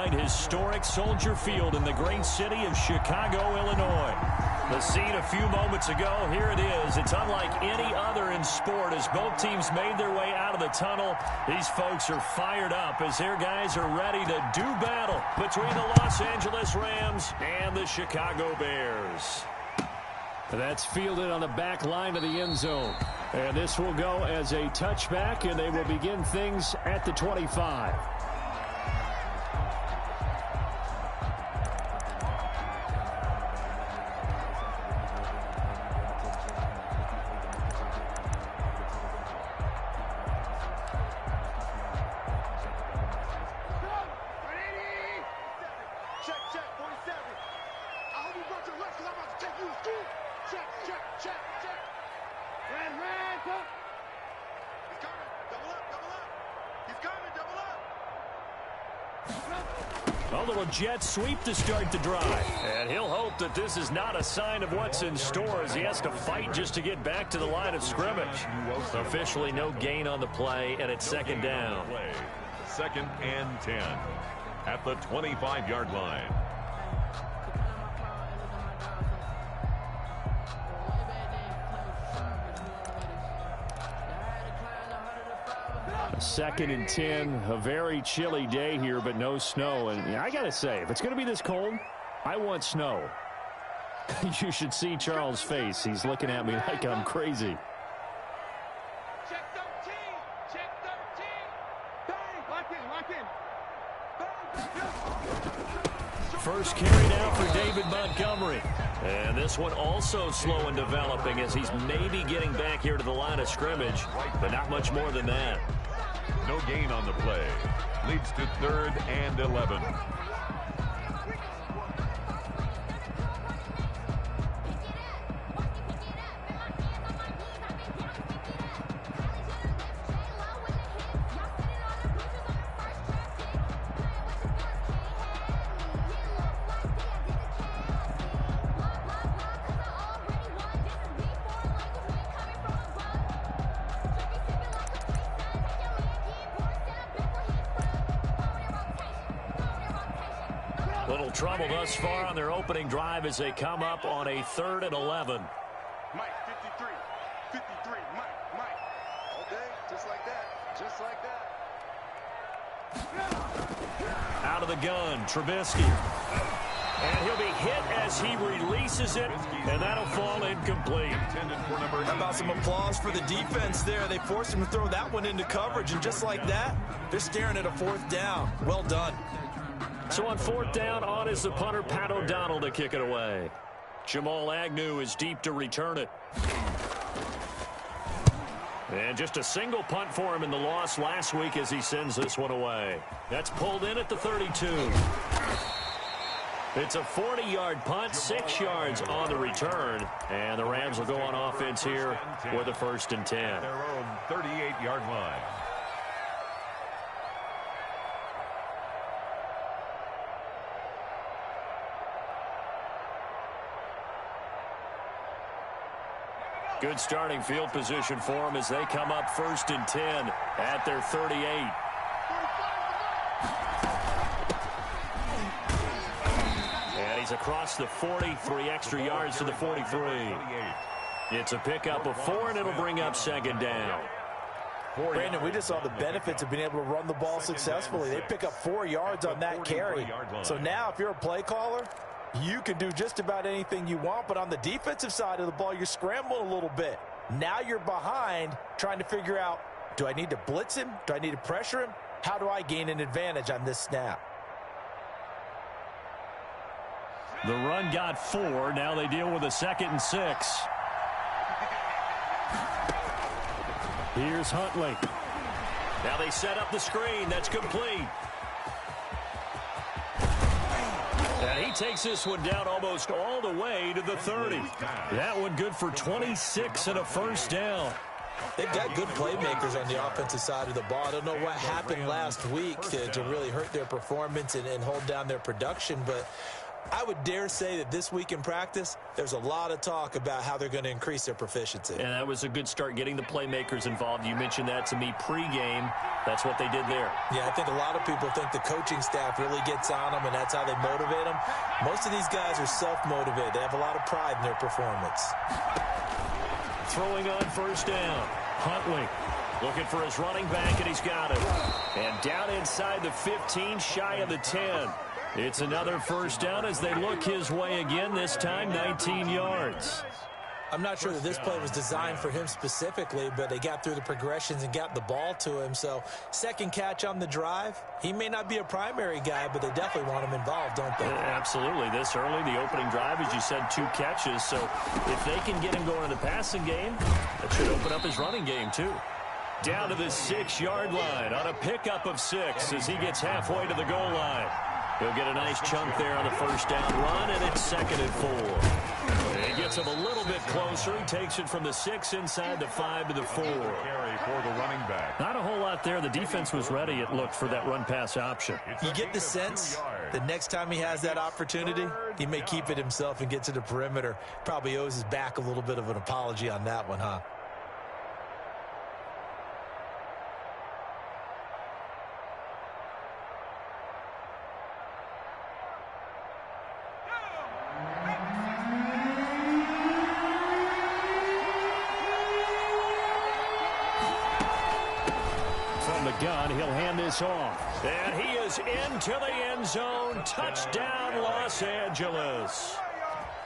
behind historic Soldier Field in the great city of Chicago, Illinois. The scene a few moments ago, here it is. It's unlike any other in sport as both teams made their way out of the tunnel. These folks are fired up as their guys are ready to do battle between the Los Angeles Rams and the Chicago Bears. That's fielded on the back line of the end zone. And this will go as a touchback, and they will begin things at the 25. A little jet sweep to start the drive. And he'll hope that this is not a sign of what's in store as he has to fight just to get back to the line of scrimmage. Officially no gain on the play, and it's second down. Second and 10 at the 25-yard line. Second and 10, a very chilly day here, but no snow. And I got to say, if it's going to be this cold, I want snow. You should see Charles' face. He's looking at me like I'm crazy. Check 13. Check 13. Bang. Lock in. First carry now for David Montgomery. And this one also slow in developing as he's maybe getting back here to the line of scrimmage, but not much more than that. No gain on the play. Leads to 3rd and 11. Little trouble thus far on their opening drive as they come up on a 3rd and 11. Mike, 53, Mike. All day, just like that. Out of the gun, Trubisky. And he'll be hit as he releases it, and that'll fall incomplete. How about some applause for the defense there? They forced him to throw that one into coverage, and just like that, they're staring at a 4th down. Well done. So on 4th down, on is the punter, Pat O'Donnell, to kick it away. Jamal Agnew is deep to return it. And just a single punt for him in the loss last week as he sends this one away. That's pulled in at the 32. It's a 40-yard punt, 6 yards on the return. And the Rams will go on offense here with a 1st and 10. Their own 38-yard line. Good starting field position for them as they come up 1st and 10 at their 38. And he's across the 40, 3 extra yards to the 43. It's a pickup of 4, and it'll bring up 2nd down. Brandon, we just saw the benefits of being able to run the ball successfully. They pick up 4 yards on that carry. So now if you're a play caller, you can do just about anything you want, but on the defensive side of the ball, you're scrambling a little bit. Now you're behind trying to figure out, do I need to blitz him? Do I need to pressure him? How do I gain an advantage on this snap? The run got 4. Now they deal with a 2nd and 6. Here's Huntley. Now they set up the screen. That's complete. And he takes this one down almost all the way to the 30. That one good for 26 and a 1st down. They've got good playmakers on the offensive side of the ball. I don't know what happened last week to really hurt their performance and hold down their production, but I would dare say that this week in practice, there's a lot of talk about how they're going to increase their proficiency. And that was a good start getting the playmakers involved. You mentioned that to me pregame. That's what they did there. Yeah, I think a lot of people think the coaching staff really gets on them, and that's how they motivate them. Most of these guys are self-motivated. They have a lot of pride in their performance. Throwing on first down. Huntley looking for his running back, and he's got it. And down inside the 15, shy of the 10. It's another first down as they look his way again, this time 19 yards. I'm not sure that this play was designed for him specifically, but they got through the progressions and got the ball to him. So second catch on the drive. He may not be a primary guy, but they definitely want him involved, don't they? Absolutely. This early, the opening drive, as you said, 2 catches. So if they can get him going in the passing game, that should open up his running game too. Down to the 6-yard line on a pickup of 6 as he gets halfway to the goal line. He'll get a nice chunk there on the first down run, and it's 2nd and 4. He gets him a little bit closer. He takes it from the 6 inside the 5 to the 4. Carry for the running back. Not a whole lot there. The defense was ready, it looked, for that run-pass option. You get the sense the next time he has that opportunity, he may keep it himself and get to the perimeter. Probably owes his back a little bit of an apology on that one, huh? Gun, he'll hand this off. And he is into the end zone. Touchdown, Los Angeles.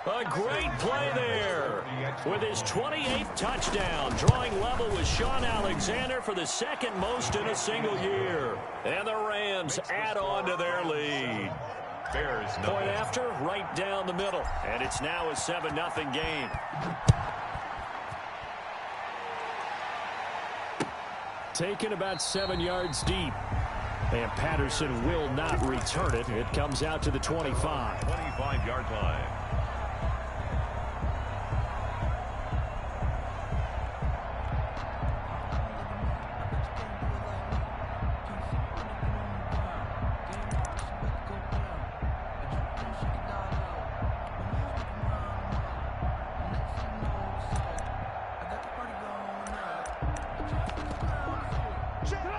A great play there with his 28th touchdown, drawing level with Sean Alexander for the 2nd most in a single year. And the Rams add on to their lead. Point after, right down the middle. And it's now a 7-0 game. Taken about 7 yards deep. And Patterson will not return it. It comes out to the 25. 25-yard line.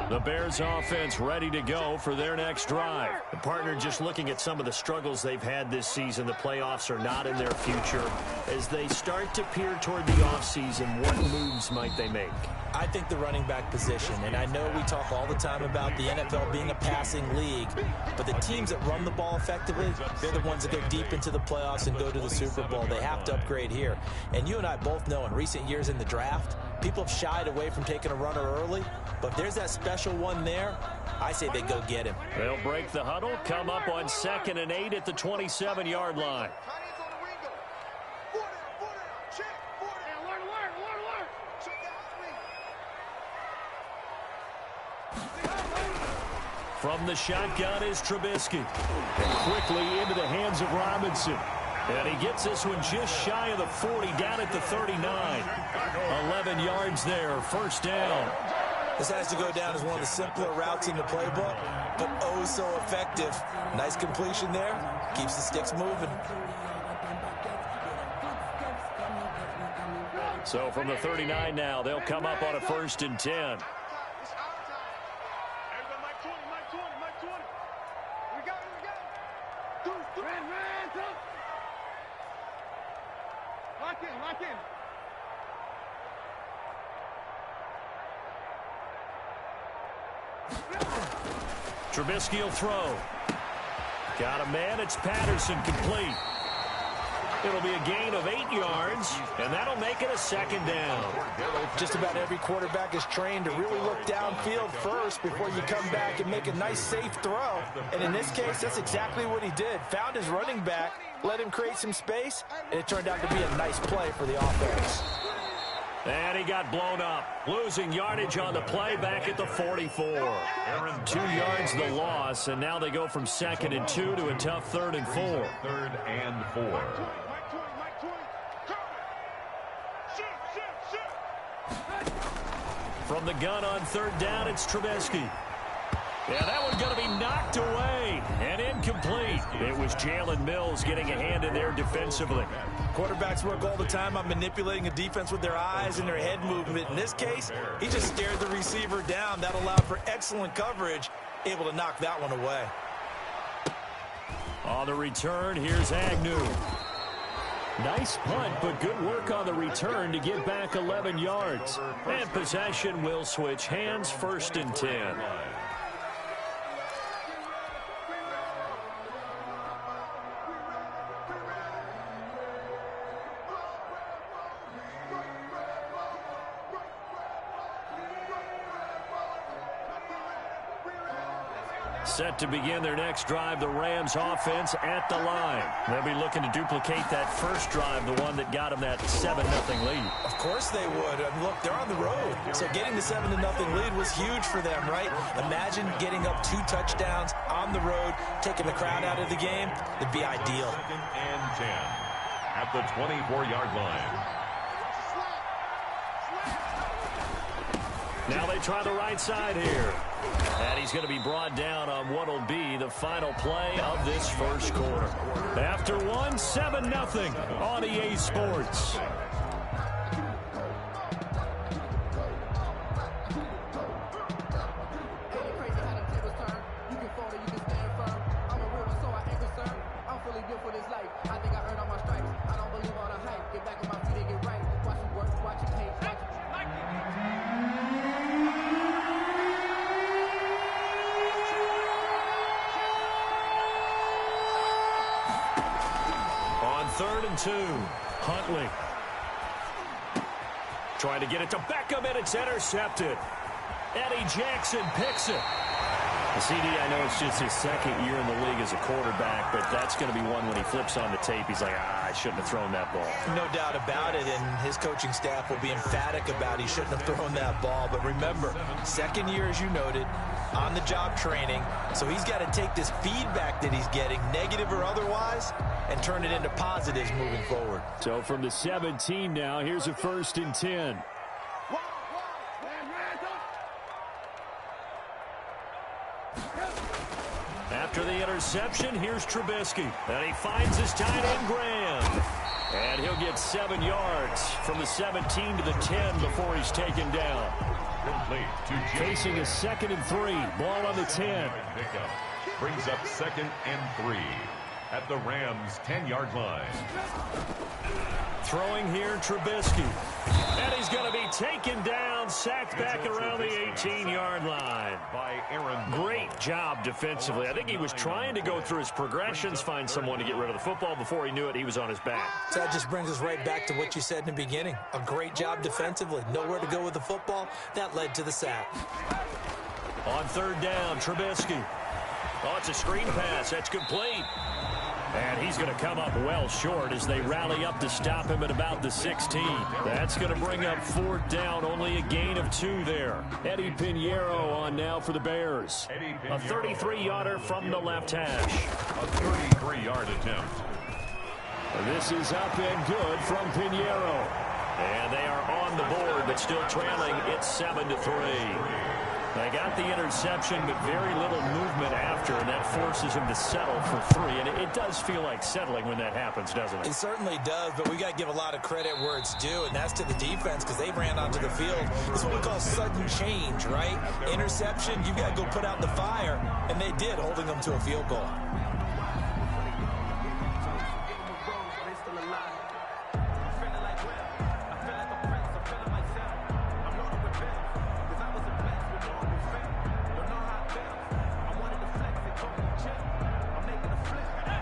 The Bears offense ready to go for their next drive. The partner just looking at some of the struggles they've had this season. The playoffs are not in their future. As they start to peer toward the offseason, what moves might they make? I think the running back position, and I know we talk all the time about the NFL being a passing league, but the teams that run the ball effectively, they're the ones that go deep into the playoffs and go to the Super Bowl. They have to upgrade here. And you and I both know in recent years in the draft, people have shied away from taking a runner early, but if there's that special one there, I say they go get him. They'll break the huddle, come up on 2nd and 8 at the 27-yard line. From the shotgun is Trubisky. And quickly into the hands of Robinson. And he gets this one just shy of the 40, down at the 39. 11 yards there, first down. This has to go down as one of the simpler routes in the playbook, but oh so effective. Nice completion there. Keeps the sticks moving. So from the 39 now, they'll come up on a 1st and 10. Lock in. Trubisky will throw. Got a man. It's Patterson, complete. It'll be a gain of 8 yards, and that'll make it a 2nd down. Just about every quarterback is trained to really look downfield first before you come back and make a nice, safe throw. And in this case, that's exactly what he did. Found his running back, let him create some space, and it turned out to be a nice play for the offense. And he got blown up, losing yardage on the play back at the 44. 2 yards the loss, and now they go from 2nd and 2 to a tough 3rd and 4. 3rd and 4. From the gun on 3rd down, it's Trubisky. Yeah, that one's going to be knocked away and incomplete. It was Jalen Mills getting a hand in there defensively. Quarterbacks work all the time on manipulating a defense with their eyes and their head movement. In this case, he just stared the receiver down. That allowed for excellent coverage, able to knock that one away. On the return, here's Agnew. Nice punt, but good work on the return to get back 11 yards. And possession will switch hands, 1st and 10. Set to begin their next drive, the Rams offense at the line. They'll be looking to duplicate that first drive, the one that got them that 7-0 lead. Of course they would. Look, they're on the road. So getting the 7-0 lead was huge for them, right? Imagine getting up 2 touchdowns on the road, taking the crowd out of the game. It'd be ideal. 2nd and 10 at the 24-yard line. Now they try the right side here. And he's going to be brought down on what will be the final play of this first quarter. After one, 7-0 on EA Sports. On 3rd and 2, Huntley. Trying to get it to Beckham, and it's intercepted. Eddie Jackson picks it. The CD, I know it's just his 2nd year in the league as a quarterback, but that's going to be one when he flips on the tape. He's like, I shouldn't have thrown that ball. No doubt about it, and his coaching staff will be emphatic about he shouldn't have thrown that ball. But remember, 2nd year, as you noted, on-the-job training, so he's got to take this feedback that he's getting, negative or otherwise, and turn it into positives moving forward. So from the 17 now, here's a 1st and 10. After the interception, here's Trubisky. And he finds his tight end, Graham. And he'll get 7 yards from the 17 to the 10 before he's taken down. Facing a 2nd and 3. Ball on the 10. Brings up 2nd and 3 at the Rams' 10-yard line. Throwing here, Trubisky. And he's going to be taken down, sacked back around the 18-yard line. By Aaron. Great job defensively. I think he was trying to go through his progressions, find someone to get rid of the football. Before he knew it, he was on his back. So that just brings us right back to what you said in the beginning. A great job defensively. Nowhere to go with the football. That led to the sack. On 3rd down, Trubisky. Oh, it's a screen pass. That's complete. And he's going to come up well short as they rally up to stop him at about the 16. That's going to bring up 4th down, only a gain of 2 there. Eddie Pinheiro on now for the Bears. A 33-yarder from the left hash. A 33-yard attempt. This is up and good from Pinheiro. And they are on the board, but still trailing. It's 7-3. They got the interception, but very little movement after, and that forces him to settle for 3. And it does feel like settling when that happens, doesn't it? It certainly does, but we got to give a lot of credit where it's due, and that's to the defense because they ran onto the field. It's what we call sudden change, right? Interception, you got to go put out the fire, and they did, holding them to a field goal.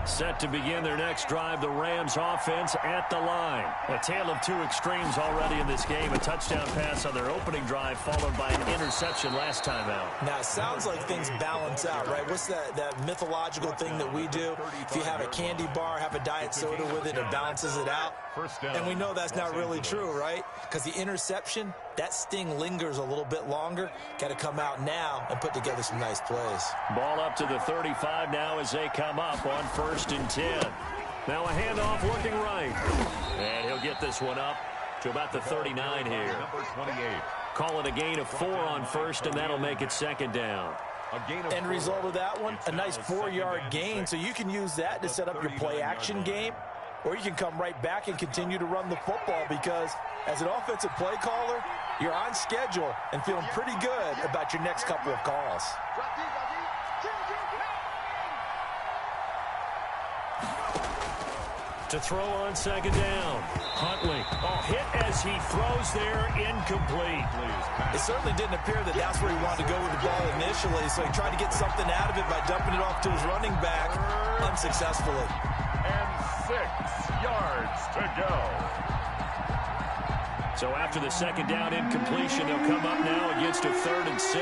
Set to begin their next drive, the Rams offense at the line. A tale of 2 extremes already in this game. A touchdown pass on their opening drive, followed by an interception last time out. Now, it sounds like things balance out, right? What's that mythological thing that we do? If you have a candy bar, have a diet soda with it, it balances it out. And we know that's not really true, right? Because the interception, that sting lingers a little bit longer. Got to come out now and put together some nice plays. Ball up to the 35 now as they come up on 1st and 10. Now a handoff looking right. And he'll get this one up to about the 39 here. Number 28. Call it a gain of 4 on 1st, and that'll make it 2nd down. End result of that one, a nice 4-yard gain. So you can use that to set up your play-action game, or you can come right back and continue to run the football because as an offensive play caller, you're on schedule and feeling pretty good about your next couple of calls. To throw on second down. Huntley. Oh, hit as he throws there, incomplete. It certainly didn't appear that that's where he wanted to go with the ball initially, so he tried to get something out of it by dumping it off to his running back unsuccessfully. And 6 yards to go. So after the second down incompletion, they'll come up now against a 3rd and 6.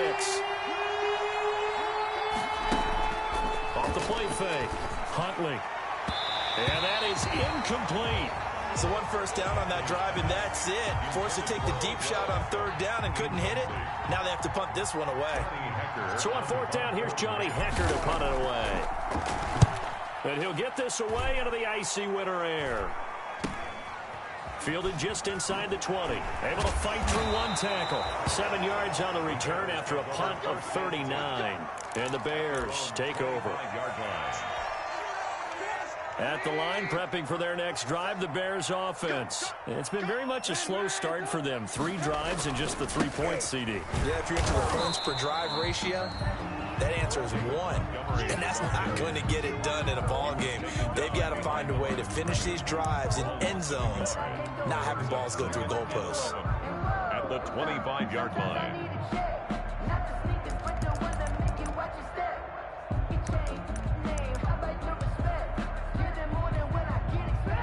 Off the play fake. Huntley. And that is incomplete. So 1 first down on that drive, and that's it. Forced to take the deep shot on 3rd down and couldn't hit it. Now they have to punt this one away. So on 4th down, here's Johnny Hecker to punt it away. And he'll get this away into the icy winter air. Fielded just inside the 20. Able to fight through 1 tackle. 7 yards on the return after a punt of 39. And the Bears take over. At the line, prepping for their next drive, the Bears offense. It's been very much a slow start for them. 3 drives and just the 3 points, CD. Yeah, if you're into the points per drive ratio, that answer is 1. And that's not going to get it done in a ball game. They've got to find a way to finish these drives in end zones, not having balls go through goalposts. At the 25-yard line.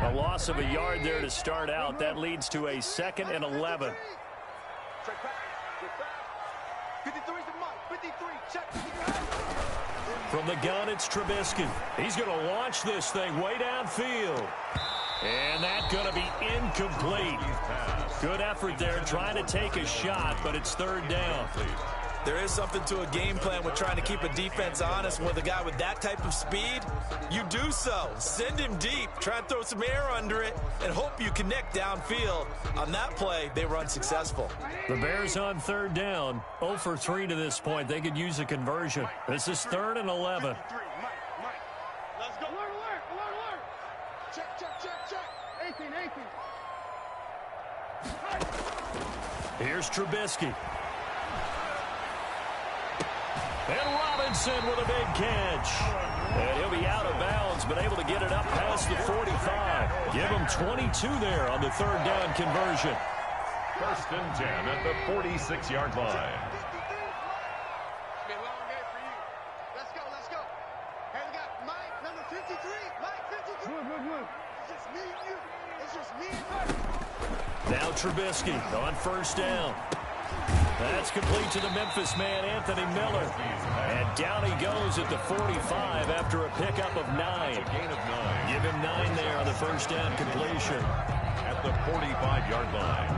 A loss of a yard there to start out. That leads to a 2nd and 11. From the gun, it's Trubisky. He's going to launch this thing way downfield. And that's going to be incomplete. Good effort there trying to take a shot, but it's 3rd down. There is something to a game plan with trying to keep a defense honest. With a guy with that type of speed, you do so. Send him deep, try and throw some air under it, and hope you connect downfield. On that play, they were unsuccessful. The Bears on 3rd down, 0 for 3 to this point. They could use a conversion. This is 3rd and 11. Let's go. Alert. Check. 18. Here's Trubisky. And Robinson with a big catch. And he'll be out of bounds, but able to get it up past the 45. Give him 22 there on the 3rd down conversion. 1st and 10 at the 46-yard line. It's been a long day for you. Let's go. Hey, we got Mike, number 53. Mike, 53. It's just me and you. Now Trubisky on 1st down. That's complete to the Memphis man, Anthony Miller. And down he goes at the 45 after a pickup of 9. Give him 9 there on the 1st down completion. At the 45-yard line.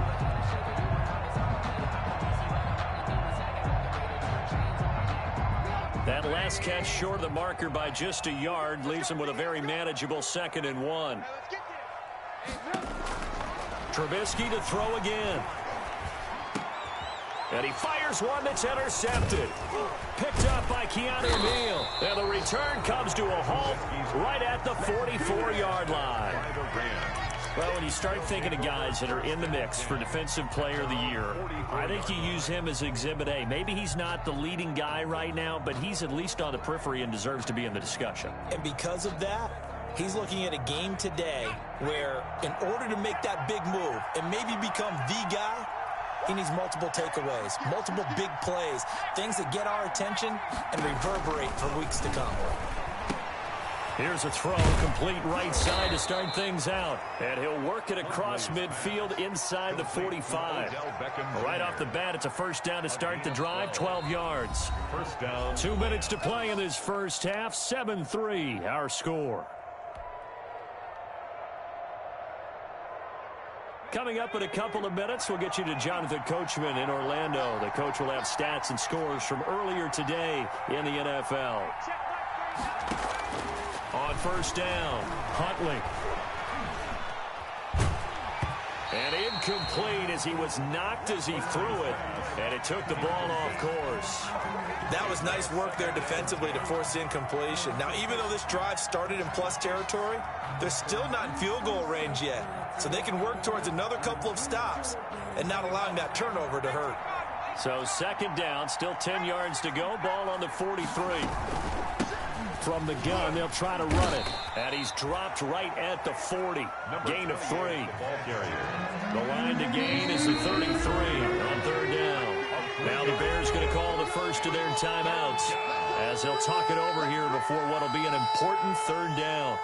That last catch short of the marker by just a yard leaves him with a very manageable 2nd and 1. Trubisky to throw again. And he fires one that's intercepted. Picked up by Keanu Neal. And the return comes to a halt right at the 44-yard line. Well, when you start thinking of guys that are in the mix for Defensive Player of the Year, I think you use him as Exhibit A. Maybe he's not the leading guy right now, but he's at least on the periphery and deserves to be in the discussion. And because of that, he's looking at a game today where in order to make that big move and maybe become the guy, he needs multiple takeaways, multiple big plays, things that get our attention and reverberate for weeks to come. Here's a throw, complete right side to start things out. And he'll work it across midfield inside the 45. Right off the bat, it's a 1st down to start the drive, 12 yards. 1st down. 2 minutes to play in this first half, 7-3, our score. Coming up in a couple of minutes, we'll get you to Jonathan Coachman in Orlando. The coach will have stats and scores from earlier today in the NFL. On 1st down, Huntley. And incomplete as he was knocked as he threw it, and it took the ball off course. That was nice work there defensively to force incompletion. Now, even though this drive started in plus territory, they're still not in field goal range yet. So they can work towards another couple of stops and not allowing that turnover to hurt. So second down, still 10 yards to go. Ball on the 43. From the gun, they'll try to run it. And he's dropped right at the 40. Gain of 3. The line to gain is the 33 on third down. Now the Bears going to call the first of their timeouts as they'll talk it over here before what will be an important third down.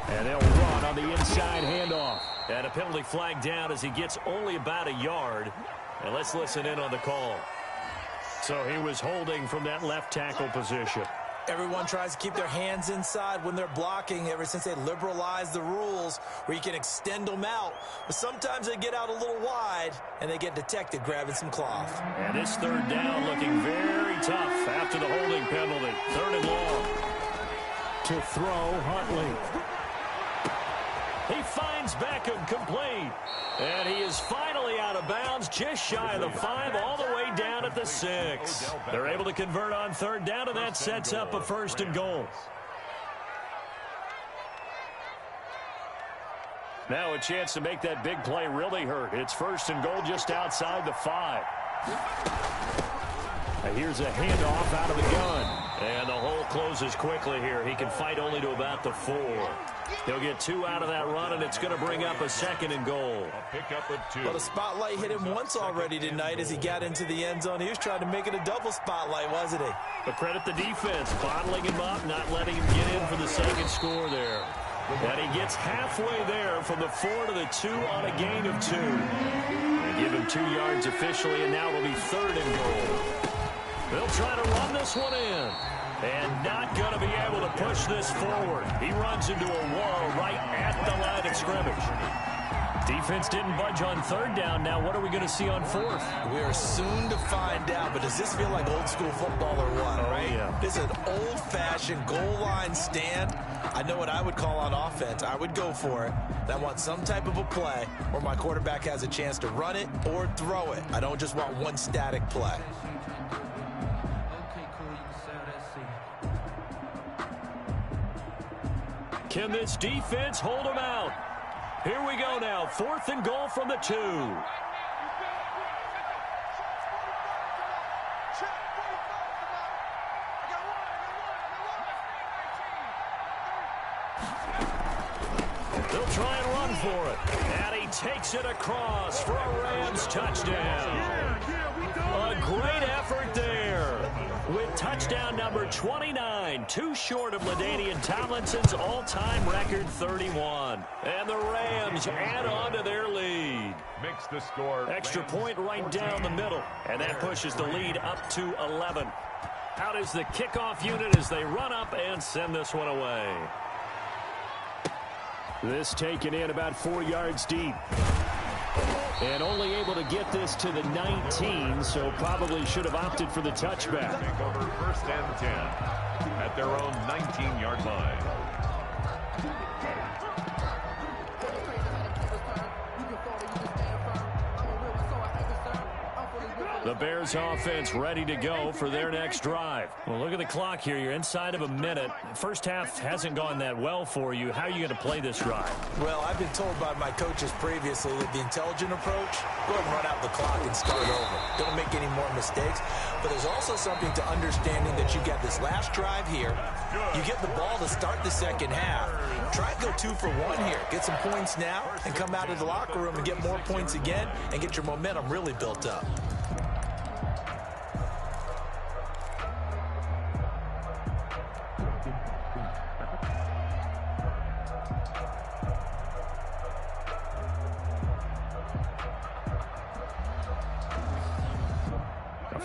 And they'll run on the inside handoff. And a penalty flag down as he gets only about a yard. And let's listen in on the call. So he was holding from that left tackle position. Everyone tries to keep their hands inside when they're blocking ever since they liberalized the rules where you can extend them out. But sometimes they get out a little wide and they get detected grabbing some cloth. And this third down looking very tough after the holding penalty. Third and long. To throw, Huntley. He finds Beckham complete. And he is finally out of bounds, just shy of the 5, all the way down at the 6. They're able to convert on third down, and that sets up a first and goal. Now a chance to make that big play really hurt. It's first and goal just outside the 5. Now here's a handoff out of the gun. And the hole closes quickly here. He can fight only to about the 4. He'll get 2 out of that run, and it's going to bring up a second and goal. A pickup of 2. Well, the spotlight hit him once already tonight as he got into the end zone. He was trying to make it a double spotlight, wasn't he? But credit the defense, bottling him up, not letting him get in for the second score there. And he gets halfway there from the 4 to the 2 on a gain of 2. They give him 2 yards officially, and now it'll be third and goal. They'll try to run this one in. And not going to be able to push this forward. He runs into a wall right at the line of scrimmage. Defense didn't budge on third down. Now what are we going to see on fourth? We are soon to find out, but does this feel like old school football or what, right? Yeah. This is an old-fashioned goal line stand. I know what I would call on offense. I would go for it. And I want some type of a play where my quarterback has a chance to run it or throw it. I don't just want one static play. Can this defense hold them out? Here we go now. Fourth and goal from the 2. They'll try and run for it. And he takes it across for a Rams touchdown. A great effort there. With touchdown number 29, too short of LaDainian Tomlinson's all-time record 31. And the Rams add on to their lead. Makes the score. Extra point right down the middle. And that pushes the lead up to 11. Out is the kickoff unit as they run up and send this one away. This taken in about 4 yards deep. And only able to get this to the 19, so probably should have opted for the touchback. Take over first and 10 at their own 19-yard line. The Bears offense ready to go for their next drive. Well, look at the clock here. You're inside of a minute. First half hasn't gone that well for you. How are you going to play this drive? Well, I've been told by my coaches previously that the intelligent approach, go ahead and run out the clock and start over. Don't make any more mistakes. But there's also something to understanding that you get this last drive here. You get the ball to start the second half. Try and go 2 for 1 here. Get some points now and come out of the locker room and get more points again and get your momentum really built up.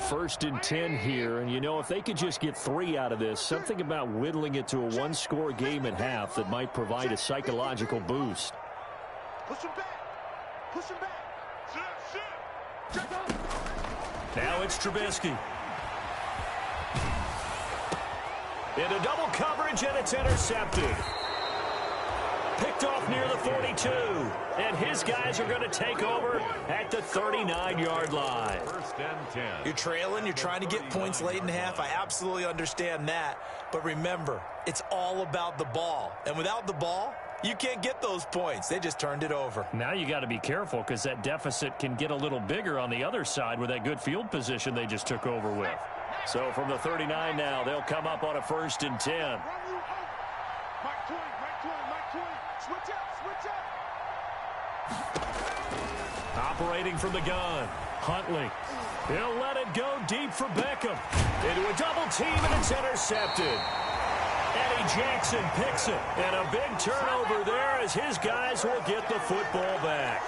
1st and 10 here, and you know, if they could just get 3 out of this, something about whittling it to a one-score game at half that might provide a psychological boost. Push him back. Push him back. Now it's Trubisky. Into double coverage, and it's intercepted. Picked off near the 42. And his guys are going to take over at the 39-yard line. 1st and 10. You're trailing. You're trying to get points late in half. I absolutely understand that. But remember, it's all about the ball. And without the ball, you can't get those points. They just turned it over. Now you got to be careful because that deficit can get a little bigger on the other side with that good field position they just took over with. So from the 39 now, they'll come up on a 1st and 10. Mike 20, Mike 20, Mike 20. Switch up, switch up. Operating from the gun, Huntley. He'll let it go deep for Beckham. Into a double team, and it's intercepted. Eddie Jackson picks it, and a big turnover there as his guys will get the football back.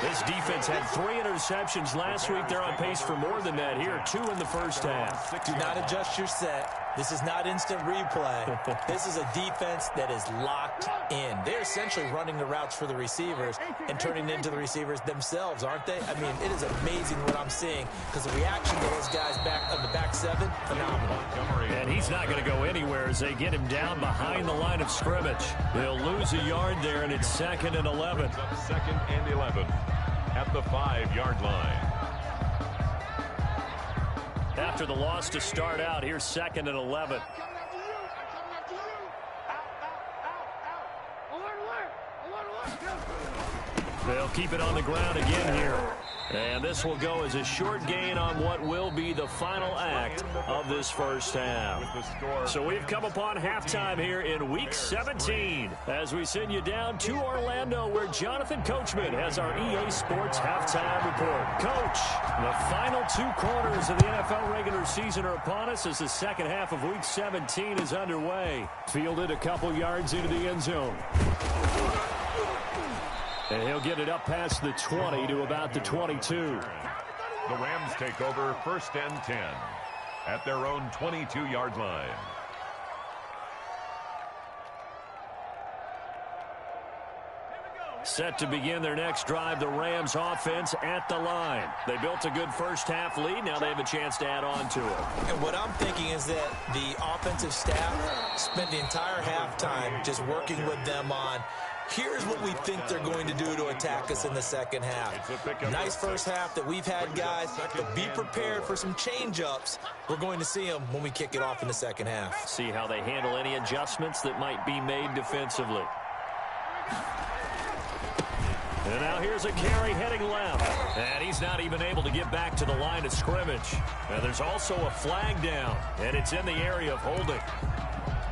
This defense had 3 interceptions last week. They're on pace for more than that here, 2 in the first half. Do not adjust your set. This is not instant replay. This is a defense that is locked in. They're essentially running the routes for the receivers and turning into the receivers themselves, aren't they? I mean, it is amazing what I'm seeing because the reaction to those guys back on the back 7, phenomenal. And he's not going to go anywhere as they get him down behind the line of scrimmage. They'll lose a yard there, and it's 2nd and 11. 2nd and 11 at the 5-yard line. After the loss to start out, here's 2nd and 11. I'm coming after you. I'm coming after you. Out, out, out, out. Alert, alert. Alert, alert. They'll keep it on the ground again here. And this will go as a short gain on what will be the final act of this first half. So we've come upon halftime here in Week 17 as we send you down to Orlando where Jonathan Coachman has our EA Sports Halftime Report. Coach, the final 2 quarters of the NFL regular season are upon us as the second half of Week 17 is underway. Fielded a couple yards into the end zone. And he'll get it up past the 20 to about the 22. The Rams take over 1st and 10 at their own 22-yard line. Set to begin their next drive, the Rams offense at the line. They built a good first half lead. Now they have a chance to add on to it. And what I'm thinking is that the offensive staff spent the entire halftime just working with them on here's what we think they're going to do to attack us in the second half. Nice first half that we've had, guys, but be prepared for some change-ups. We're going to see them when we kick it off in the second half. See how they handle any adjustments that might be made defensively. And now here's a carry heading left. And he's not even able to get back to the line of scrimmage. And there's also a flag down, and it's in the area of holding.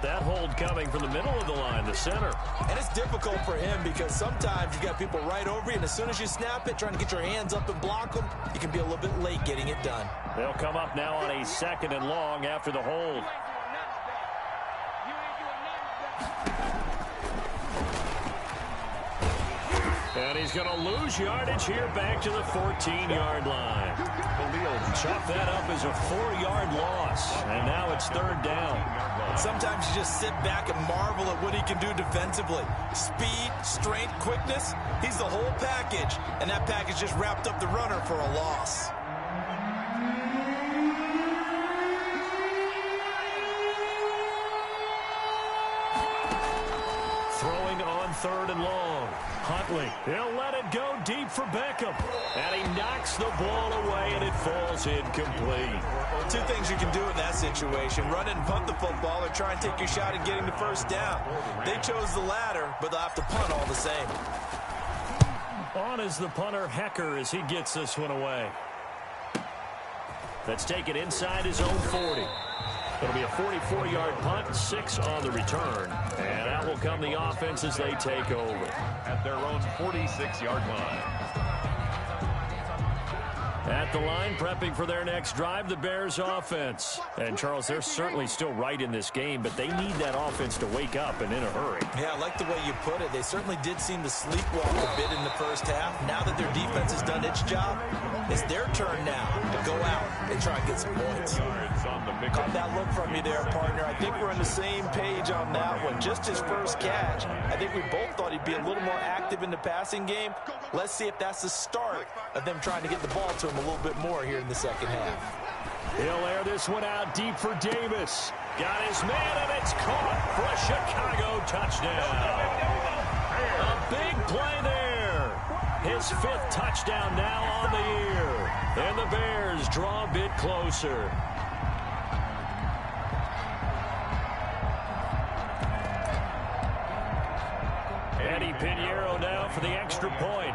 That hold coming from the middle of the line, the center. And it's difficult for him because sometimes you've got people right over you, and as soon as you snap it, trying to get your hands up and block them, you can be a little bit late getting it done. They'll come up now on a 2nd and long after the hold. And he's going to lose yardage here back to the 14-yard line. Chop that up as a 4-yard loss. And now it's 3rd down. Sometimes you just sit back and marvel at what he can do defensively. Speed, strength, quickness, he's the whole package. And that package just wrapped up the runner for a loss. Throwing on 3rd and long. Huntley, he'll let it go deep for Beckham. And he knocks the ball away, and it falls incomplete. 2 things you can do in that situation. Run it and punt the football or try and take your shot at getting the first down. They chose the latter, but they'll have to punt all the same. On is the punter, Hecker, as he gets this one away. Let's take it inside his own 40. It'll be a 44-yard punt, 6 on the return. And out will come the offense as they take over. At their own 46-yard line. At the line, prepping for their next drive, the Bears offense. And, Charles, they're certainly still right in this game, but they need that offense to wake up and in a hurry. Yeah, I like the way you put it. They certainly did seem to sleepwalk a bit in the first half. Now that their defense has done its job, it's their turn now to go out and try and get some points. Caught that look from you there, partner. I think we're on the same page on that one. Just his first catch. I think we both thought he'd be a little more active in the passing game. Let's see if that's the start of them trying to get the ball to him a little bit more here in the second half. He'll air this one out deep for Davis. Got his man, and it's caught for a Chicago touchdown. A big play there. His 5th touchdown now on the year. And the Bears draw a bit closer. Eddie Pinheiro now for the extra point.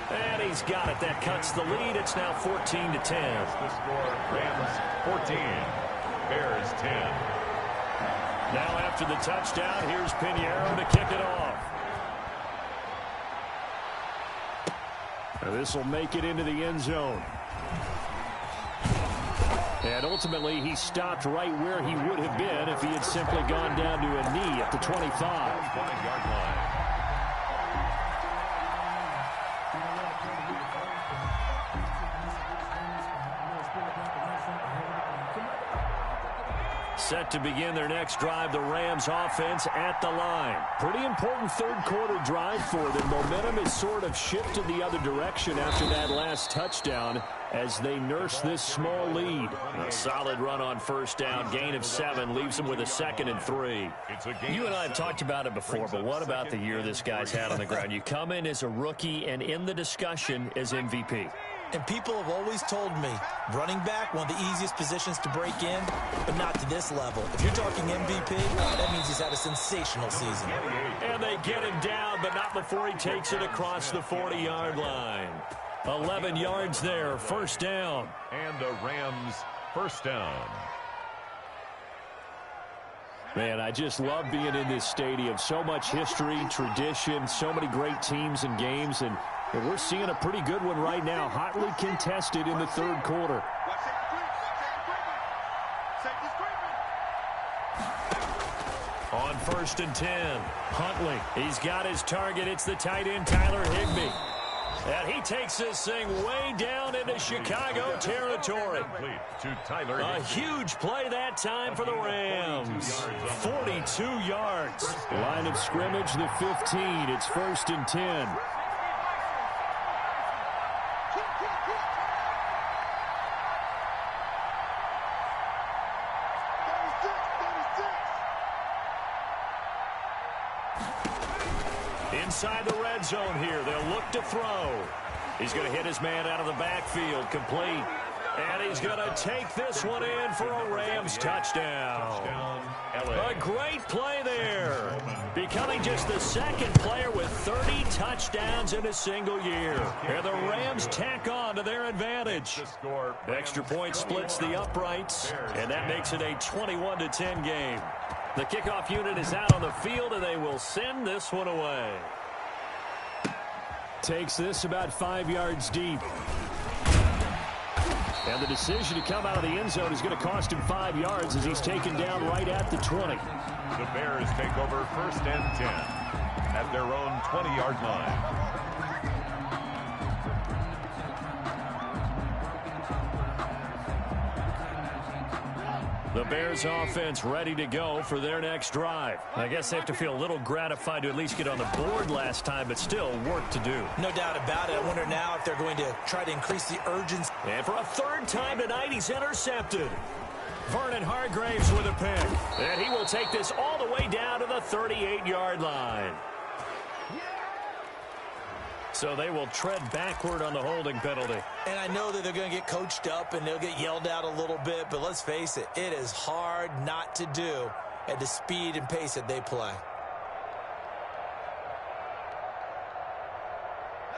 And he's got it. That cuts the lead. It's now 14-10. The score, Rams 14, Bears 10. Now after the touchdown, here's Pinheiro to kick it off. This will make it into the end zone. And ultimately, he stopped right where he would have been if he had simply gone down to a knee at the 25. 5-yard line. Set to begin their next drive, the Rams offense at the line. Pretty important third-quarter drive for them. Momentum has sort of shifted the other direction after that last touchdown as they nurse this small lead. A solid run on first down, gain of 7, leaves them with a 2nd and 3. You and I have talked about it before, but what about the year this guy's had on the ground? You come in as a rookie and in the discussion as MVP. And people have always told me, running back, one of the easiest positions to break in, but not to this level. If you're talking MVP, that means he's had a sensational season. And they get him down, but not before he takes it across the 40-yard line. 11 yards there, first down. And the Rams first down. Man, I just love being in this stadium. So much history, tradition, so many great teams and games, and we're seeing a pretty good one right now, hotly contested in the third quarter. On 1st and 10, Huntley. He's got his target. It's the tight end, Tyler Higbee. And he takes this thing way down into Chicago territory. A huge play that time for the Rams. 42 yards. Line of scrimmage, the 15. It's 1st and 10. Inside the red zone here. They'll look to throw. He's going to hit his man out of the backfield. Complete. And he's going to take this one in for a Rams touchdown. A great play there. Becoming just the 2nd player with 30 touchdowns in a single year. And the Rams tack on to their advantage. Extra point splits the uprights. And that makes it a 21-10 game. The kickoff unit is out on the field, and they will send this one away. Takes this about 5 yards deep. And the decision to come out of the end zone is going to cost him 5 yards as he's taken down right at the 20. The Bears take over 1st and 10 at their own 20-yard line. The Bears offense ready to go for their next drive. I guess they have to feel a little gratified to at least get on the board last time, but still work to do. No doubt about it. I wonder now if they're going to try to increase the urgency. And for a 3rd time tonight, he's intercepted. Vernon Hargraves with a pick. And he will take this all the way down to the 38-yard line. So they will tread backward on the holding penalty. And I know that they're going to get coached up and they'll get yelled at a little bit, but let's face it, it is hard not to do at the speed and pace that they play.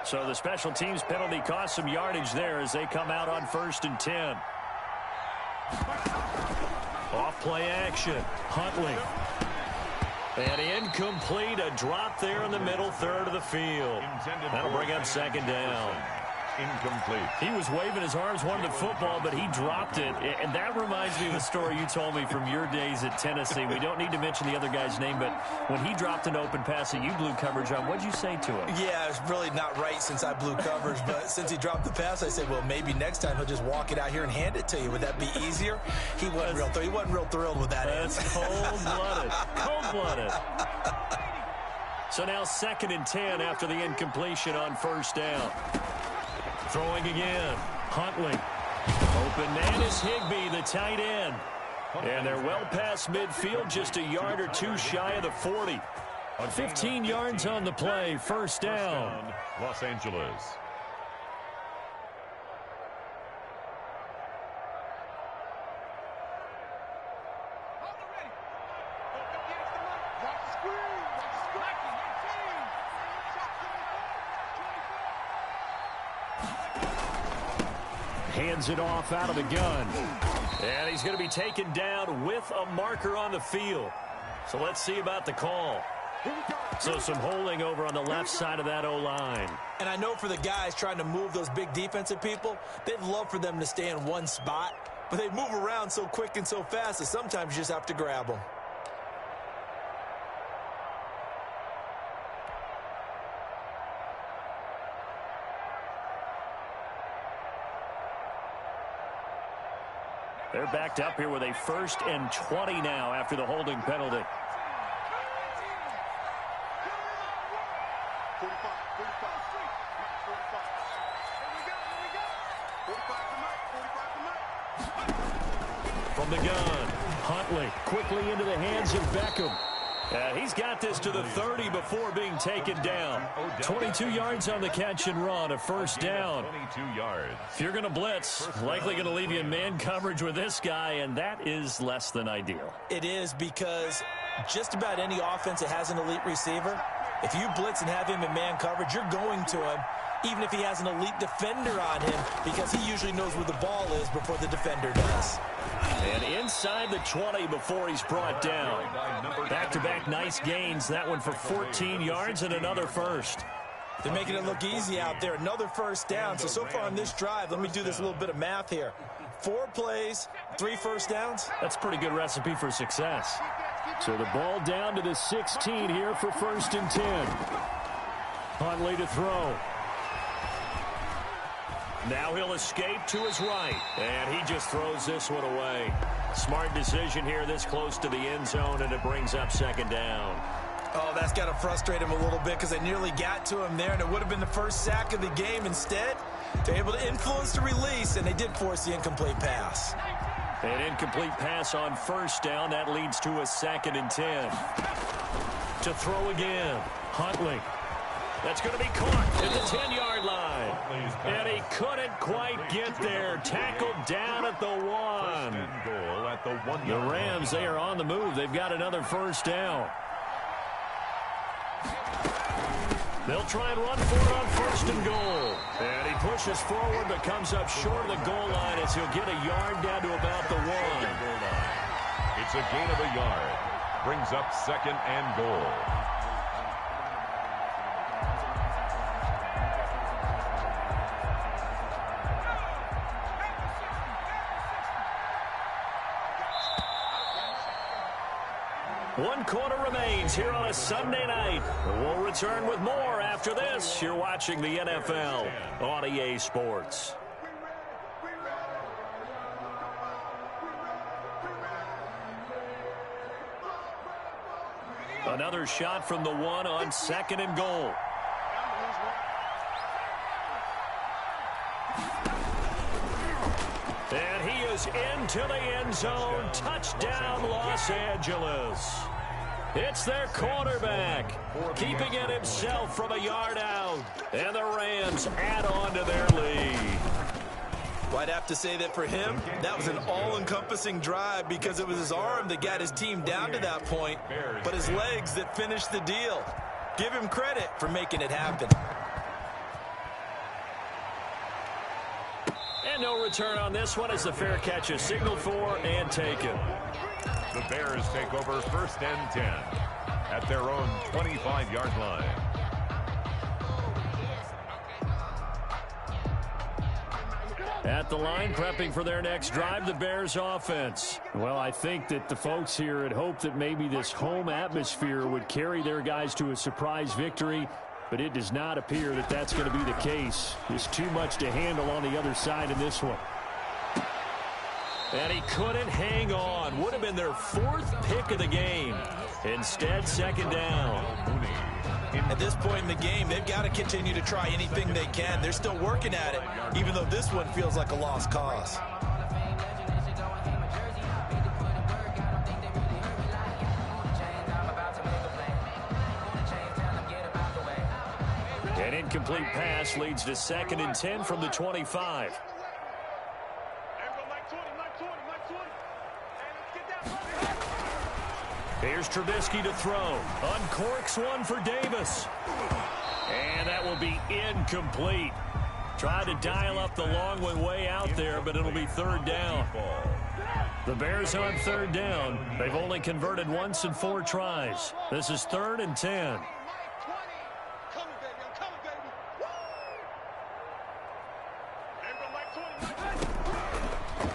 So the special teams penalty cost some yardage there as they come out on 1st and 10. Off play action. Huntley. And incomplete, a drop there in the middle third of the field. That'll bring up second down. Incomplete. He was waving his arms, wanted the football, but he dropped it. And that reminds me of a story you told me from your days at Tennessee. We don't need to mention the other guy's name, but when he dropped an open pass that you blew coverage on, what'd you say to him? Yeah, it's really not right since I blew coverage, but since he dropped the pass, I said, well, maybe next time he'll just walk it out here and hand it to you. Would that be easier? He wasn't real thrilled with that. That's cold-blooded. Cold-blooded. So now 2nd and 10 after the incompletion on first down. Throwing again. Huntley. Open man is Higbee, the tight end. And they're well past midfield, just a yard or two shy of the 40. 15 yards on the play, first down. Los Angeles. Hands it off out of the gun. And he's going to be taken down with a marker on the field. So let's see about the call. So some holding over on the left side of that O-line. And I know for the guys trying to move those big defensive people, they'd love for them to stay in one spot. But they move around so quick and so fast that sometimes you just have to grab them. They're backed up here with a 1st and 20 now after the holding penalty. 45, 45. Here we go. 45 to Mike. From the gun, Huntley quickly into the hands of Beckham. He's got this to the 30 before being taken down. 22 yards on the catch and run, a first down. 22 yards. If you're going to blitz, likely going to leave you in man coverage with this guy, and that is less than ideal. It is, because just about any offense that has an elite receiver, if you blitz and have him in man coverage, you're going to him, even if he has an elite defender on him, because he usually knows where the ball is before the defender does. And inside the 20 before he's brought down. Back-to-back nice gains. That one for 14 yards and another first. They're making it look easy out there. Another first down. So far on this drive, let me do this little bit of math here. 4 plays, 3 first downs. That's a pretty good recipe for success. So the ball down to the 16 here for 1st and 10. Huntley to throw. Now he'll escape to his right, and he just throws this one away. Smart decision here this close to the end zone, and it brings up second down. Oh, that's got to frustrate him a little bit, because they nearly got to him there, and it would have been the first sack of the game. Instead, they're able to influence the release, and they did force the incomplete pass. An incomplete pass on first down. That leads to a 2nd and 10. To throw again, Huntley. That's going to be caught at the 10-yard line. And he couldn't quite get there. Tackled down at the 1. The Rams, they are on the move. They've got another first down. They'll try and run for it on 1st and goal. And he pushes forward but comes up short of the goal line as he'll get a yard down to about the 1. It's a gain of a yard. Brings up 2nd and goal. One quarter remains here on a Sunday night. We'll return with more after this. You're watching the NFL on EA Sports. Another shot from the 1 on 2nd and goal. And he is into the end zone. Touchdown, Los Angeles. It's their quarterback, keeping it himself from a yard out. And the Rams add on to their lead. Well, I'd have to say that for him, that was an all-encompassing drive, because it was his arm that got his team down to that point, but his legs that finished the deal. Give him credit for making it happen. And no return on this one as the fair catch is signaled for and taken. The Bears take over 1st and 10. at their own 25-yard line. At the line, prepping for their next drive, the Bears offense. Well, I think that the folks here had hoped that maybe this home atmosphere would carry their guys to a surprise victory, but it does not appear that that's going to be the case. There's too much to handle on the other side in this one. And he couldn't hang on. Would have been their 4th pick of the game. Instead, 2nd down. At this point in the game, they've got to continue to try anything they can. They're still working at it, even though this one feels like a lost cause. An incomplete pass leads to 2nd and 10 from the 25. Here's Trubisky to throw. Uncorks one for Davis. And that will be incomplete. Tried to dial up the long one way out there, but it'll be 3rd down. The Bears on 3rd down. They've only converted once in 4 tries. This is 3rd and 10.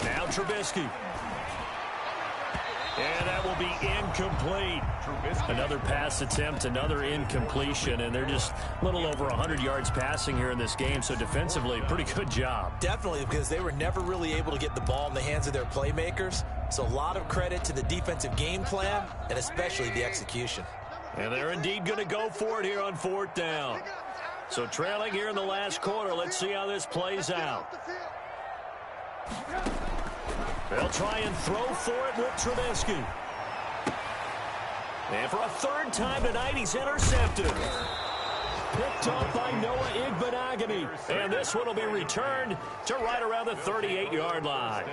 Now Trubisky. And that will be incomplete. Another pass attempt, another incompletion, and they're just a little over 100 yards passing here in this game, so defensively, pretty good job. Definitely, because they were never really able to get the ball in the hands of their playmakers, so a lot of credit to the defensive game plan, and especially the execution. And they're indeed going to go for it here on 4th down. So trailing here in the last quarter, let's see how this plays out. They'll try and throw for it with Trubisky. And for a 3rd time tonight, he's intercepted. Picked up by Noah Igbenogany. And this one will be returned to right around the 38-yard line.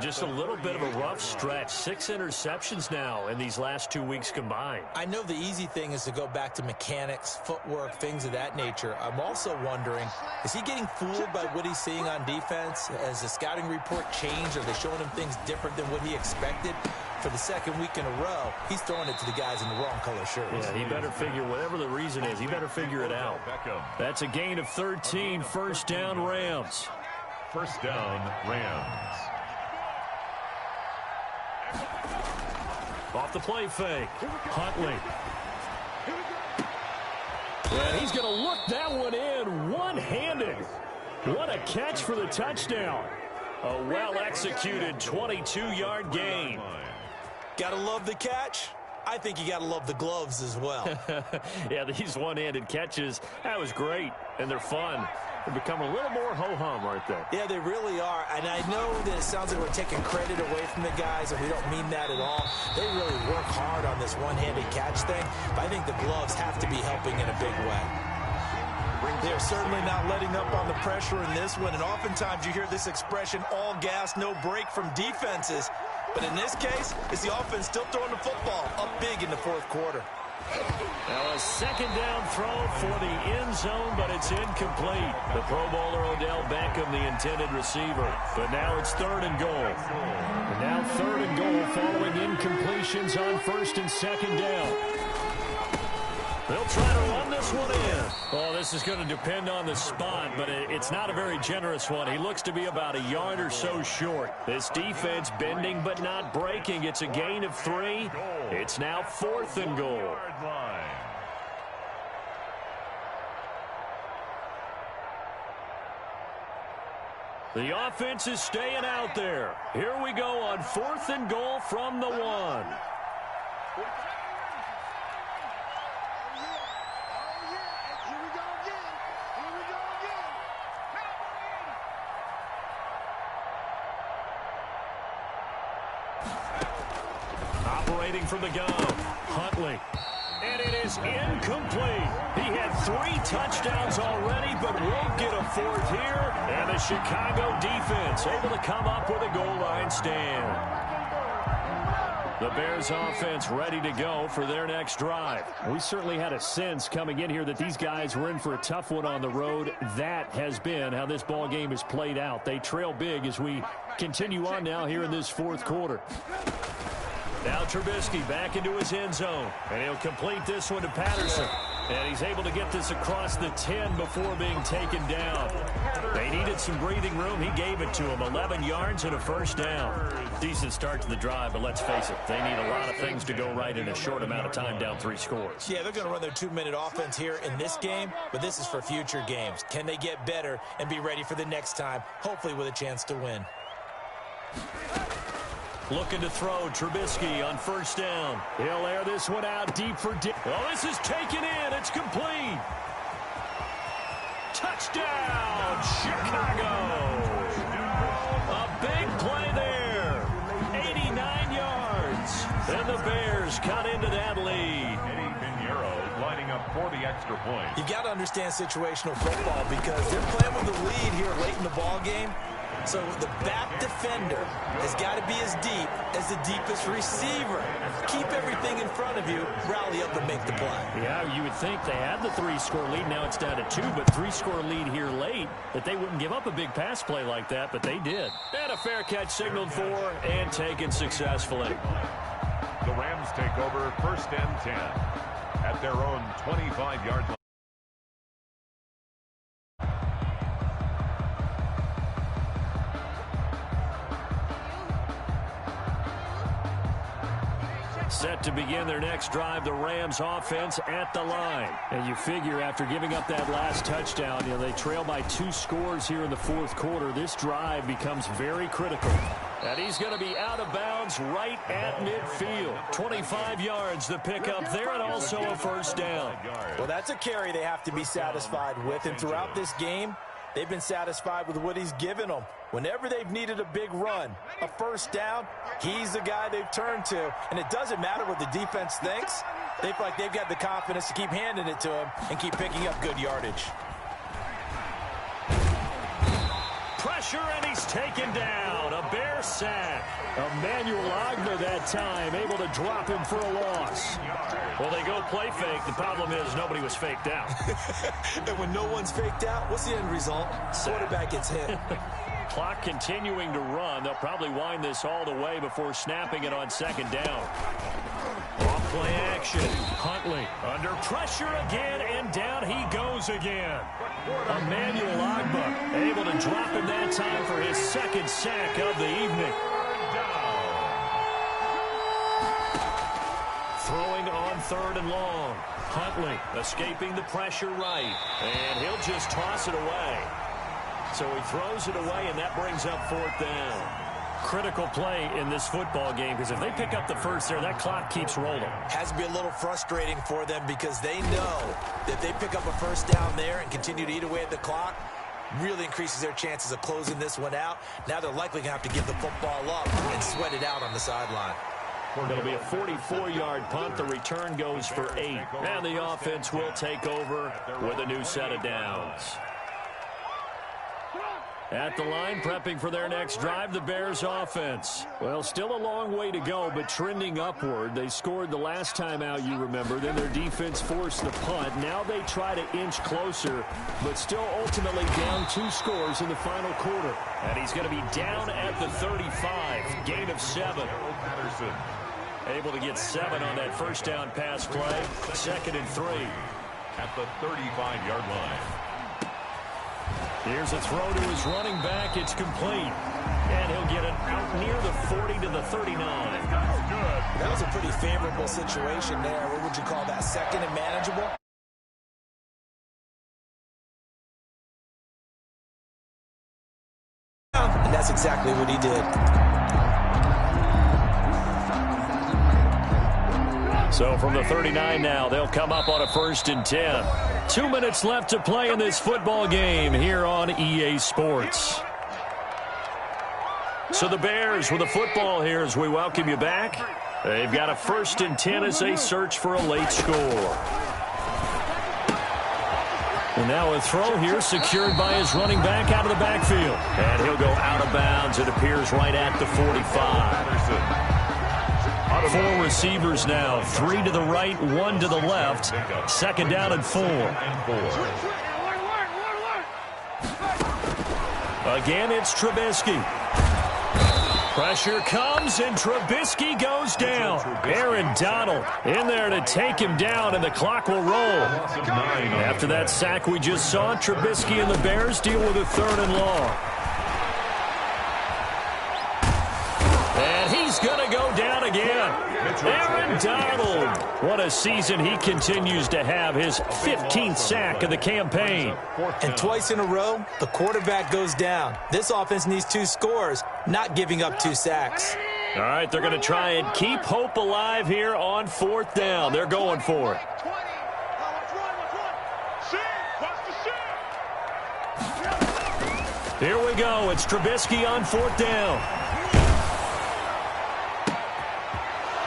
Just a little bit of a rough stretch. 6 interceptions now in these last 2 weeks combined. I know the easy thing is to go back to mechanics, footwork, things of that nature. I'm also wondering, is he getting fooled by what he's seeing on defense? Has the scouting report changed? Are they showing him things different than what he expected? For the 2nd week in a row, he's throwing it to the guys in the wrong color shirts. Yeah, he better figure, whatever the reason is, he better figure it out. That's a gain of 13, 1st down Rams. 1st down Rams. Off the play fake. Huntley. And he's going to look that one in one-handed. What a catch for the touchdown. A well-executed 22-yard gain. Gotta love the catch. I think you gotta love the gloves as well. Yeah, these one-handed catches, that was great, and they're fun. They become a little more ho-hum, aren't they? Yeah, they really are. And I know that it sounds like we're taking credit away from the guys, and we don't mean that at all. They really work hard on this one-handed catch thing, but I think the gloves have to be helping in a big way. They're certainly not letting up on the pressure in this one, and oftentimes you hear this expression, all gas, no break from defenses. But in this case, it's the offense still throwing the football up big in the 4th quarter. Now a 2nd down throw for the end zone, but it's incomplete. The Pro Bowler Odell Beckham, the intended receiver. But now it's 3rd and goal. And now 3rd and goal following incompletions on 1st and 2nd down. They'll try to run this one in. Oh, this is going to depend on the spot, but it's not a very generous one. He looks to be about a yard or so short. This defense bending but not breaking. It's a gain of 3. It's now 4th and goal. The offense is staying out there. Here we go on 4th and goal from the 1. Operating from the gun, Huntley. And it is incomplete. He had 3 touchdowns already, but won't get a 4th here. And the Chicago defense able to come up with a goal line stand. The Bears offense ready to go for their next drive. We certainly had a sense coming in here that these guys were in for a tough one on the road. That has been how this ball game has played out. They trail big as we continue on now here in this 4th quarter. Now Trubisky back into his end zone. And he'll complete this one to Patterson. And he's able to get this across the 10 before being taken down. They needed some breathing room. He gave it to him. 11 yards and a first down. Decent start to the drive, but let's face it, they need a lot of things to go right in a short amount of time down 3 scores. Yeah, they're going to run their 2-minute offense here in this game, but this is for future games. Can they get better and be ready for the next time, hopefully with a chance to win? Looking to throw, Trubisky on first down. He'll air this one out deep for Dick. Oh, this is taken in. It's complete. Touchdown, Chicago. A big play there. 89 yards. And the Bears cut into that lead. Lining up for the extra point. You've got to understand situational football because they're playing with the lead here late in the ball game. So the back defender has got to be as deep as the deepest receiver. Keep everything in front of you, rally up and make the play. Yeah, you would think they had the 3-score lead. Now it's down to 2, but 3-score lead here late, that they wouldn't give up a big pass play like that, but they did. And a fair catch signaled for and taken successfully. The Rams take over first and 10 at their own 25-yard line. Set to begin their next drive, the Rams offense at the line. And you figure after giving up that last touchdown, they trail by 2 scores here in the 4th quarter. This drive becomes very critical. And he's going to be out of bounds right at midfield. 25 yards the pickup there, and also a first down. Well, that's a carry they have to be satisfied with. And throughout this game, they've been satisfied with what he's given them. Whenever they've needed a big run, a first down, he's the guy they've turned to. And it doesn't matter what the defense thinks. They feel like they've got the confidence to keep handing it to him and keep picking up good yardage. Pressure, and he's taken down. A Bear sack. Emmanuel Ogbah that time, able to drop him for a loss. Well, they go play fake. The problem is nobody was faked out. And when no one's faked out, what's the end result? Quarterback gets hit. Clock continuing to run. They'll probably wind this all the way before snapping it on second down. Off play action. Huntley under pressure again, and down he goes again. Emmanuel Ogbah able to drop him that time for his 2nd sack of the evening. Throwing on 3rd and long. Huntley escaping the pressure right, and he'll just toss it away. So he throws it away, and that brings up 4th down. Critical play in this football game, because if they pick up the first there, that clock keeps rolling. Has to be a little frustrating for them because they know that they pick up a first down there and continue to eat away at the clock, really increases their chances of closing this one out. Now they're likely going to have to give the football up and sweat it out on the sideline. It'll be a 44-yard punt. The return goes for 8. And the offense will take over with a new set of downs. At the line, prepping for their next drive, the Bears offense. Well, still a long way to go, but trending upward. They scored the last time out, you remember. Then their defense forced the punt. Now they try to inch closer, but still ultimately down 2 scores in the final quarter. And he's going to be down at the 35. Gain of 7. Patterson able to get 7 on that first down pass play. 2nd and 3. at the 35-yard line. Here's a throw to his running back. It's complete. And he'll get it out near the 40 to the 39. That was a pretty favorable situation there. What would you call that? 2nd and manageable? And that's exactly what he did. So from the 39 now, they'll come up on a 1st and 10. 2 minutes left to play in this football game here on EA Sports. So the Bears with the football here as we welcome you back. They've got a 1st and 10 as they search for a late score. And now a throw here secured by his running back out of the backfield. And he'll go out of bounds. It appears right at the 45. 4 receivers now, 3 to the right, 1 to the left. 2nd down and 4. Again, it's Trubisky. Pressure comes, and Trubisky goes down. Aaron Donald in there to take him down, and the clock will roll. After that sack we just saw, Trubisky and the Bears deal with a 3rd and long. And he's going to go down again. Aaron Donald. What a season he continues to have, his 15th sack of the campaign. And twice in a row, the quarterback goes down. This offense needs 2 scores, not giving up 2 sacks. All right, they're going to try and keep hope alive here on 4th down. They're going for it. Here we go. It's Trubisky on 4th down.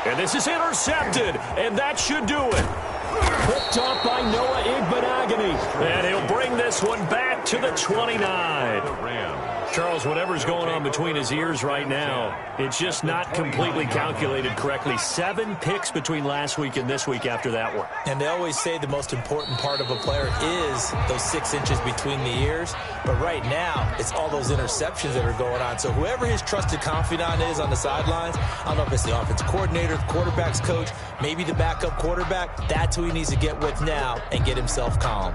And this is intercepted, and that should do it. Picked off by Noah Igbenogany, and he'll bring this one back to the 29. Charles, whatever's going on between his ears right now, it's just not completely calculated correctly. 7 picks between last week and this week after that one. And they always say the most important part of a player is those 6 inches between the ears. But right now, it's all those interceptions that are going on. So whoever his trusted confidant is on the sidelines, I don't know if it's the offensive coordinator, the quarterback's coach, maybe the backup quarterback, that's who he needs to get with now and get himself calm.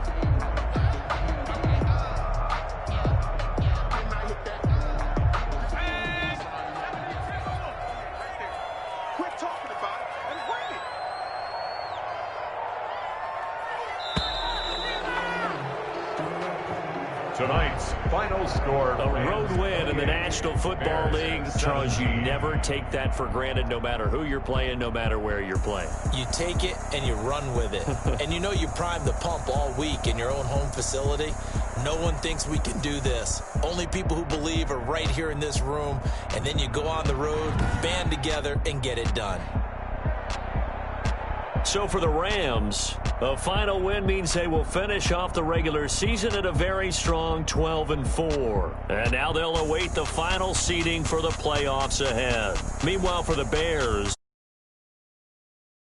Tonight's final score. A road win in the National Football League. Charles, you never take that for granted, no matter who you're playing, no matter where you're playing. You take it and you run with it. And you know you primed the pump all week in your own home facility. No one thinks we can do this. Only people who believe are right here in this room. And then you go on the road, band together, and get it done. So for the Rams, a final win means they will finish off the regular season at a very strong 12-4. And now they'll await the final seeding for the playoffs ahead. Meanwhile, for the Bears,